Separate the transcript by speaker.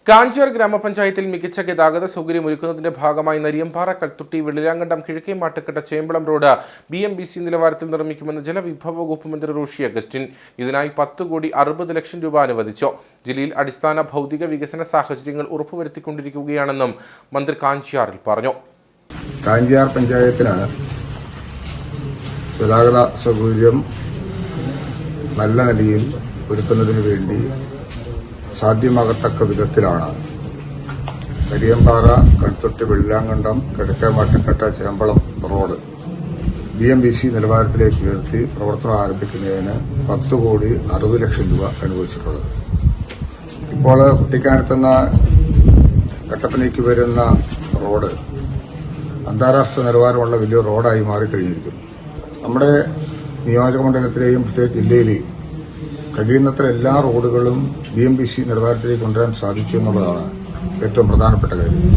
Speaker 1: കാഞ്ചിയാർ ഗ്രാമപഞ്ചായത്തിൽ മികച്ച ഗതാഗത സൗകര്യമൊരുക്കുന്നതിന്റെ ഭാഗമായി നരിയമ്പാറ കൽത്തുട്ടി വെള്ളിലാങ്കണ്ടം കിഴക്കേ മാട്ടുക്കട്ട ചേമ്പളം റോഡ് BMBC നിലവാരത്തിൽ നിർമ്മിക്കുമെന്ന് ജലവിഭവ വകുപ്പ് മന്ത്രി റോഷി അഗസ്റ്റിൻ. ഇതിനായി 10,60 ലക്ഷം രൂപ അനുവദിച്ചു. ജില്ലയിൽ അടിസ്ഥാന ഭൗതിക വികസന സാഹചര്യങ്ങൾ ഉറപ്പുവരുത്തിക്കൊണ്ടിരിക്കുകയാണെന്നും മന്ത്രി കാഞ്ചിയാറിൽ പറഞ്ഞു.
Speaker 2: കാഞ്ചിയാർ പഞ്ചായത്തിന് ഗതാഗത സൗകര്യം നല്ല നിലയിൽ ഒരുക്കുന്നതിന് വേണ്ടി സാധ്യമാകത്തക്ക വിധത്തിലാണ് നരിയമ്പാറ കൽത്തുട്ടി വെള്ളിലാങ്കണ്ടം കിഴക്കേ മാട്ടുക്കട്ട ചേമ്പളം റോഡ് BMBC നിലവാരത്തിലേക്ക് ഉയർത്തി പ്രവർത്തനം ആരംഭിക്കുന്നതിന് 10,60 ലക്ഷം രൂപ അനുവദിച്ചിട്ടുള്ളത്. ഇപ്പോൾ കുട്ടിക്കാനത്തുനിന്ന് കട്ടപ്പനയ്ക്ക് വരുന്ന റോഡ് അന്താരാഷ്ട്ര നിലവാരമുള്ള വലിയ റോഡായി മാറിക്കഴിഞ്ഞിരിക്കുന്നു. നമ്മുടെ നിയോജകമണ്ഡലത്തിലെയും പ്രത്യേക ജില്ലയിലെയും കഴിയുന്നത്ര എല്ലാ റോഡുകളും BMBC നിലവാരത്തിലേക്ക് കൊണ്ടുവരാൻ സാധിച്ചു എന്നുള്ളതാണ് ഏറ്റവും പ്രധാനപ്പെട്ട കാര്യം.